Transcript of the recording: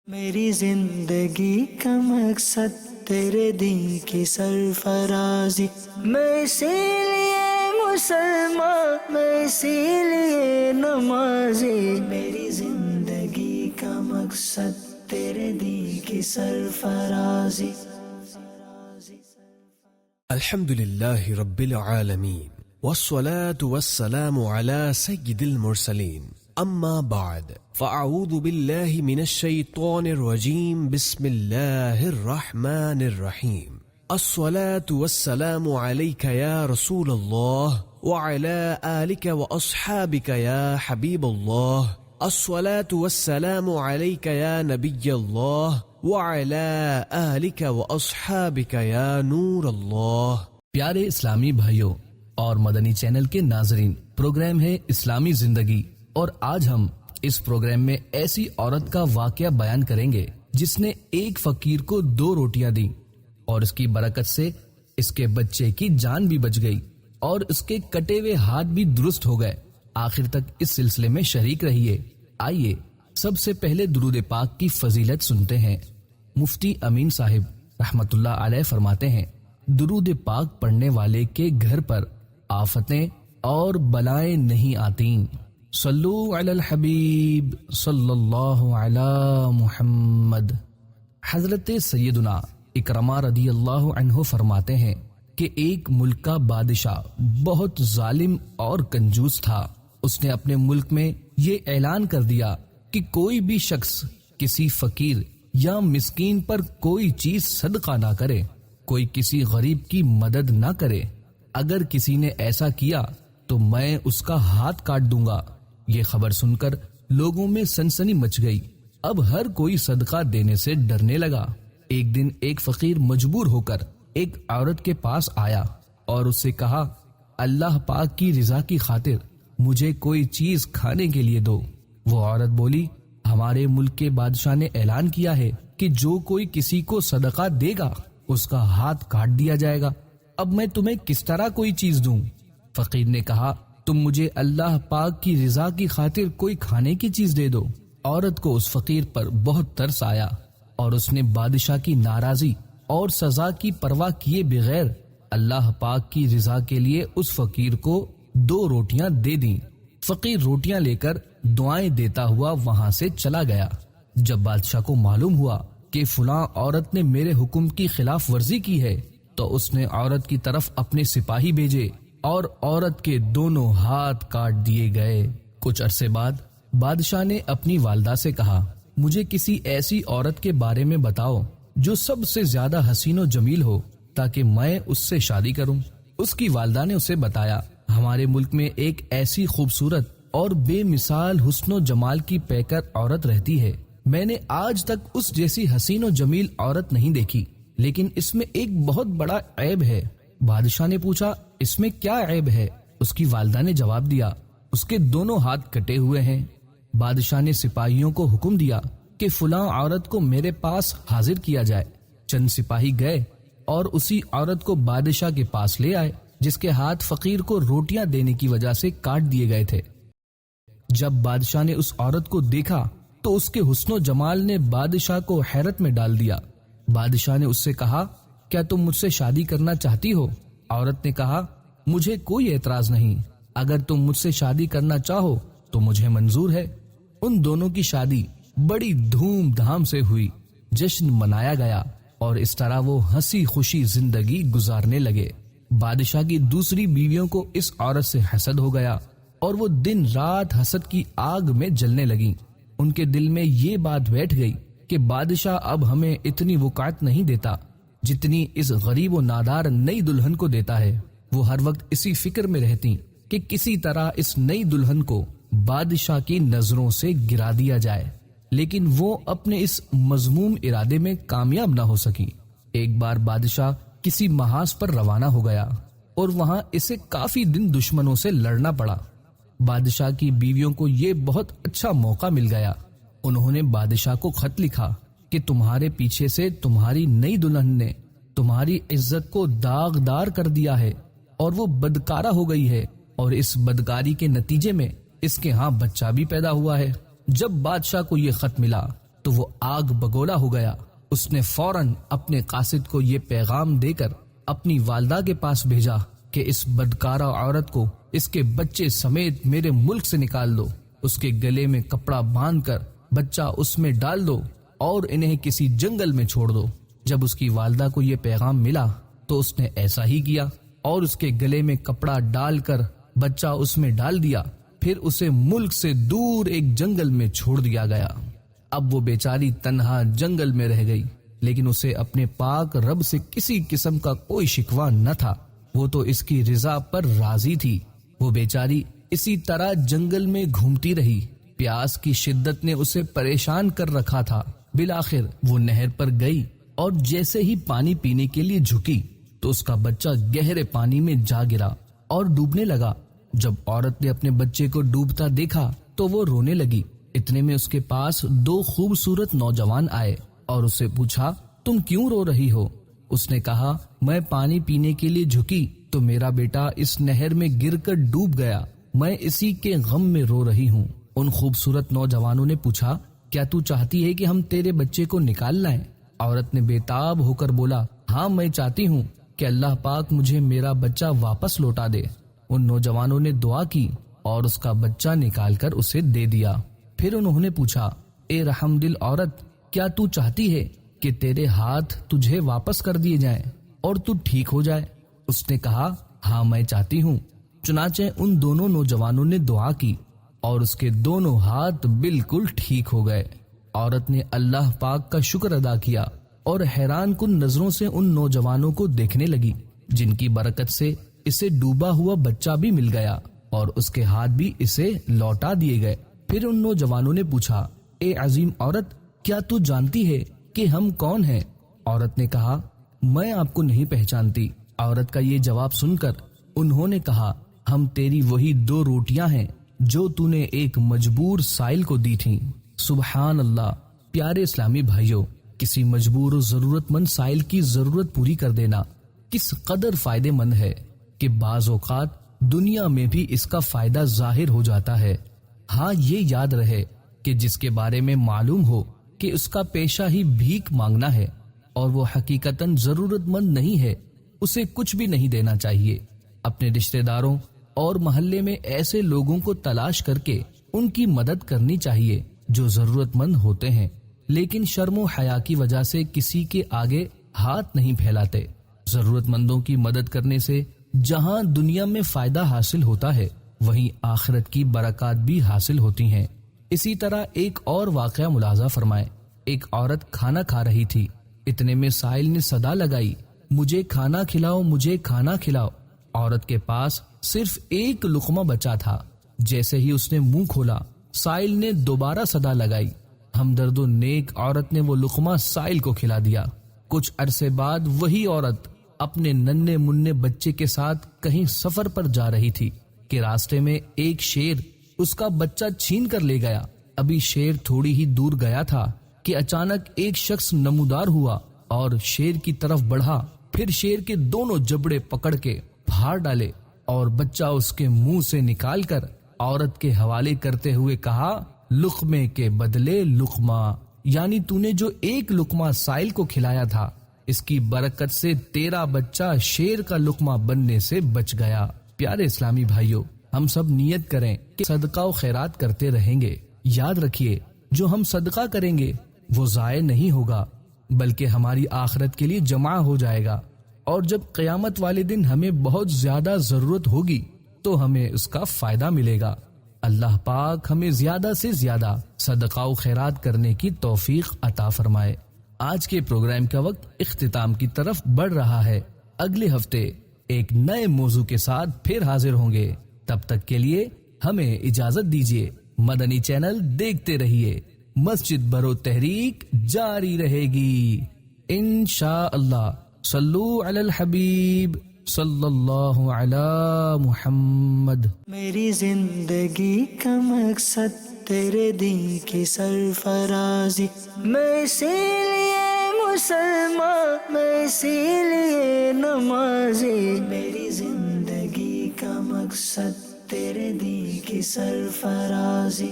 میری زندگی کا مقصد تیرے دین کی سرفرازی، میں اسی لیے مسلمان، میں اسی لیے نمازی، میری زندگی کا مقصد تیرے دین کی سرفرازی۔ الحمد لله رب العالمين والصلاة والسلام على سيد المرسلين، أما بعد فأعوذ بالله من الشيطان الرجيم، بسم الله الرحمن الرحيم. الصلاة والسلام عليك يا رسول الله وعلى آلك وأصحابك يا حبيب الله. الصلاة والسلام عليك يا نبي الله وعلى آلك وأصحابك يا نور اللہ۔ پیارے اسلامی بھائیوں اور مدنی چینل کے ناظرین، پروگرام ہے اسلامی زندگی، اور آج ہم اس پروگرام میں ایسی عورت کا واقعہ بیان کریں گے جس نے ایک فقیر کو 2 روٹیاں دیں، اور اس کی برکت سے اس کے بچے کی جان بھی بچ گئی اور اس کے کٹے ہوئے ہاتھ بھی درست ہو گئے۔ آخر تک اس سلسلے میں شریک رہیے۔ آئیے سب سے پہلے درود پاک کی فضیلت سنتے ہیں۔ مفتی امین صاحب رحمت اللہ علیہ فرماتے ہیں، درود پاک پڑھنے والے کے گھر پر آفتیں اور بلائیں نہیں آتیں۔ صلو علی الحبیب صلی اللہ علی محمد۔ حضرت سیدنا اکرمہ رضی اللہ عنہ فرماتے ہیں کہ ایک ملک کا بادشاہ بہت ظالم اور کنجوس تھا۔ اس نے اپنے ملک میں یہ اعلان کر دیا کہ کوئی بھی شخص کسی فقیر یا مسکین پر کوئی چیز صدقہ نہ کرے، کوئی کسی غریب کی مدد نہ کرے۔ اگر کسی نے ایسا کیا تو میں اس کا ہاتھ کاٹ دوں گا۔ یہ خبر سن کر لوگوں میں سنسنی مچ گئی۔ اب ہر کوئی صدقہ دینے سے ڈرنے لگا۔ ایک دن ایک فقیر مجبور ہو کر ایک عورت کے پاس آیا اور اس سے کہا، اللہ پاک کی رضا کی خاطر مجھے کوئی چیز کھانے کے لیے دو۔ وہ عورت بولی، ہمارے ملک کے بادشاہ نے اعلان کیا ہے کہ جو کوئی کسی کو صدقہ دے گا اس کا ہاتھ کاٹ دیا جائے گا، اب میں تمہیں کس طرح کوئی چیز دوں؟ فقیر نے کہا، تم مجھے اللہ پاک کی رضا کی خاطر کوئی کھانے کی چیز دے دو۔ عورت کو اس فقیر پر بہت ترس آیا اور اس نے بادشاہ کی ناراضی اور سزا کی پرواہ کیے بغیر اللہ پاک کی رضا کے لیے اس فقیر کو 2 روٹیاں دے دیں۔ فقیر روٹیاں لے کر دعائیں دیتا ہوا وہاں سے چلا گیا۔ جب بادشاہ کو معلوم ہوا کہ فلاں عورت نے میرے حکم کی خلاف ورزی کی ہے تو اس نے عورت کی طرف اپنے سپاہی بھیجے اور عورت کے دونوں ہاتھ کاٹ دیے گئے۔ کچھ عرصے بعد بادشاہ نے اپنی والدہ سے کہا، مجھے کسی ایسی عورت کے بارے میں بتاؤ جو سب سے زیادہ حسین و جمیل ہو تاکہ میں اس سے شادی کروں۔ اس کی والدہ نے اسے بتایا، ہمارے ملک میں ایک ایسی خوبصورت اور بے مثال حسن و جمال کی پیکر عورت رہتی ہے۔ میں نے آج تک اس جیسی حسین و جمیل عورت نہیں دیکھی، لیکن اس میں ایک بہت بڑا عیب ہے۔ بادشاہ نے پوچھا، اس میں کیا عیب ہے؟ اس کی والدہ نے جواب دیا، اس کے دونوں ہاتھ کٹے ہوئے ہیں۔ بادشاہ نے سپاہیوں کو حکم دیا کہ فلاں عورت کو میرے پاس حاضر کیا جائے۔ چند سپاہی گئے اور اسی عورت کو بادشاہ کے پاس لے آئے جس کے ہاتھ فقیر کو روٹیاں دینے کی وجہ سے کاٹ دیے گئے تھے۔ جب بادشاہ نے اس عورت کو دیکھا تو اس کے حسن و جمال نے بادشاہ کو حیرت میں ڈال دیا۔ بادشاہ نے اس سے کہا، کیا تم مجھ سے شادی کرنا چاہتی ہو؟ عورت نے کہا، مجھے کوئی اعتراض نہیں، اگر تم مجھ سے شادی کرنا چاہو تو مجھے منظور ہے۔ ان دونوں کی شادی بڑی دھوم دھام سے ہوئی، جشن منایا گیا اور اس طرح وہ ہنسی خوشی زندگی گزارنے لگے۔ بادشاہ کی دوسری بیویوں کو اس عورت سے حسد ہو گیا اور وہ دن رات حسد کی آگ میں جلنے لگیں۔ ان کے دل میں یہ بات بیٹھ گئی کہ بادشاہ اب ہمیں اتنی وقعت نہیں دیتا جتنی اس غریب و نادار نئی دلہن کو دیتا ہے۔ وہ ہر وقت اسی فکر میں رہتی کہ کسی طرح اس نئی دلہن کو بادشاہ کی نظروں سے گرا دیا جائے، لیکن وہ اپنے اس مذموم ارادے میں کامیاب نہ ہو سکی۔ ایک بار بادشاہ کسی محاذ پر روانہ ہو گیا اور وہاں اسے کافی دن دشمنوں سے لڑنا پڑا۔ بادشاہ کی بیویوں کو یہ بہت اچھا موقع مل گیا۔ انہوں نے بادشاہ کو خط لکھا کہ تمہارے پیچھے سے تمہاری نئی دلہن نے تمہاری عزت کو داغدار کر دیا ہے اور وہ بدکارہ ہو گئی ہے، اور اس بدکاری کے نتیجے میں اس کے ہاں بچہ بھی پیدا ہوا ہے۔ جب بادشاہ کو یہ خط ملا تو وہ آگ بگولا ہو گیا۔ اس نے فوراً اپنے قاصد کو یہ پیغام دے کر اپنی والدہ کے پاس بھیجا کہ اس بدکارہ عورت کو اس کے بچے سمیت میرے ملک سے نکال دو، اس کے گلے میں کپڑا باندھ کر بچہ اس میں ڈال دو اور انہیں کسی جنگل میں چھوڑ دو۔ جب اس کی والدہ کو یہ پیغام ملا تو اس نے ایسا ہی کیا اور اس کے گلے میں کپڑا ڈال کر بچہ اس میں ڈال دیا، پھر اسے ملک سے دور ایک جنگل میں چھوڑ دیا گیا۔ اب وہ بیچاری تنہا جنگل میں رہ گئی، لیکن اسے اپنے پاک رب سے کسی قسم کا کوئی شکوہ نہ تھا، وہ تو اس کی رضا پر راضی تھی۔ وہ بیچاری اسی طرح جنگل میں گھومتی رہی، پیاس کی شدت نے اسے پریشان کر رکھا تھا۔ بالآخر وہ نہر پر گئی اور جیسے ہی پانی پینے کے لیے جھکی تو اس کا بچہ گہرے پانی میں جا گرا اور ڈوبنے لگا۔ جب عورت نے اپنے بچے کو ڈوبتا دیکھا تو وہ رونے لگی۔ اتنے میں اس کے پاس دو خوبصورت نوجوان آئے اور اسے پوچھا، تم کیوں رو رہی ہو؟ اس نے کہا، میں پانی پینے کے لیے جھکی تو میرا بیٹا اس نہر میں گر کر ڈوب گیا، میں اسی کے غم میں رو رہی ہوں۔ ان خوبصورت نوجوانوں نے پوچھا، کیا تو چاہتی ہے کہ ہم تیرے بچے کو نکال لائیں؟ عورت نے بے تاب ہو کر بولا، ہاں میں چاہتی ہوں کہ اللہ پاک مجھے میرا بچہ واپس لوٹا دے۔ ان نوجوانوں نے دعا کی اور اس کا بچہ نکال کر اسے دے دیا۔ پھر انہوں نے پوچھا، اے رحم دل عورت، کیا تو چاہتی ہے کہ تیرے ہاتھ تجھے واپس کر دیے جائیں اور تو ٹھیک ہو جائے؟ اس نے کہا، ہاں میں چاہتی ہوں۔ چنانچہ ان دونوں نوجوانوں نے دعا کی اور اس کے دونوں ہاتھ بالکل ٹھیک ہو گئے۔ عورت نے اللہ پاک کا شکر ادا کیا اور حیران کن نظروں سے ان نوجوانوں کو دیکھنے لگی، جن کی برکت سے اسے ڈوبا ہوا بچہ بھی مل گیا اور اس کے ہاتھ بھی اسے لوٹا دیے گئے۔ پھر ان نوجوانوں نے پوچھا، اے عظیم عورت، کیا تو جانتی ہے کہ ہم کون ہیں؟ عورت نے کہا، میں آپ کو نہیں پہچانتی۔ عورت کا یہ جواب سن کر انہوں نے کہا، ہم تیری وہی دو روٹیاں ہیں جو تو نے ایک مجبور سائل کو دی تھیں۔ سبحان اللہ۔ پیارے اسلامی بھائیوں، کسی مجبور و ضرورت مند سائل کی ضرورت پوری کر دینا کس قدر فائدے مند ہے کہ بعض اوقات دنیا میں بھی اس کا فائدہ ظاہر ہو جاتا ہے۔ ہاں یہ یاد رہے کہ جس کے بارے میں معلوم ہو کہ اس کا پیشہ ہی بھیک مانگنا ہے اور وہ حقیقتاً ضرورت مند نہیں ہے، اسے کچھ بھی نہیں دینا چاہیے۔ اپنے رشتہ داروں اور محلے میں ایسے لوگوں کو تلاش کر کے ان کی مدد کرنی چاہیے جو ضرورت مند ہوتے ہیں، لیکن شرم و حیا کی وجہ سے کسی کے آگے ہاتھ نہیں پھیلاتے۔ ضرورت مندوں کی مدد کرنے سے جہاں دنیا میں فائدہ حاصل ہوتا ہے، وہیں آخرت کی برکات بھی حاصل ہوتی ہیں۔ اسی طرح ایک اور واقعہ ملاحظہ فرمائیں۔ ایک عورت کھانا کھا رہی تھی، اتنے میں سائل نے صدا لگائی، مجھے کھانا کھلاؤ، مجھے کھانا کھلاؤ۔ عورت کے پاس صرف ایک لقمہ بچا تھا۔ جیسے ہی اس نے منہ کھولا، سائل نے دوبارہ صدا لگائی۔ ہمدرد و نیک عورت نے وہ لقمہ سائل کو کھلا دیا۔ کچھ عرصے بعد وہی عورت اپنے ننھے منھے بچے کے ساتھ کہیں سفر پر جا رہی تھی کہ راستے میں ایک شیر اس کا بچہ چھین کر لے گیا۔ ابھی شیر تھوڑی ہی دور گیا تھا کہ اچانک ایک شخص نمودار ہوا اور شیر کی طرف بڑھا، پھر شیر کے دونوں جبڑے پکڑ کے پھاڑ ڈالے اور بچہ اس کے منہ سے نکال کر عورت کے حوالے کرتے ہوئے کہا، لقمے کے بدلے لقمہ، یعنی تو نے جو ایک لقمہ سائل کو کھلایا تھا، اس کی برکت سے تیرا بچہ شیر کا لقمہ بننے سے بچ گیا۔ پیارے اسلامی بھائیوں، ہم سب نیت کریں کہ صدقہ و خیرات کرتے رہیں گے۔ یاد رکھیے، جو ہم صدقہ کریں گے وہ ضائع نہیں ہوگا، بلکہ ہماری آخرت کے لیے جمع ہو جائے گا، اور جب قیامت والے دن ہمیں بہت زیادہ ضرورت ہوگی تو ہمیں اس کا فائدہ ملے گا۔ اللہ پاک ہمیں زیادہ سے زیادہ صدقہ و خیرات کرنے کی توفیق عطا فرمائے۔ آج کے پروگرام کا وقت اختتام کی طرف بڑھ رہا ہے۔ اگلے ہفتے ایک نئے موضوع کے ساتھ پھر حاضر ہوں گے۔ تب تک کے لیے ہمیں اجازت دیجیے۔ مدنی چینل دیکھتے رہیے، مسجد برو تحریک جاری رہے گی انشاءاللہ۔ صلو علی الحبیب صلی اللہ علی محمد۔ میری زندگی کا مقصد تیرے دین کی سرفرازی، میں اسی لیے مسلمان، میں اسی لیے نمازی۔ میری زندگی کا مقصد تیرے دین کی سرفرازی۔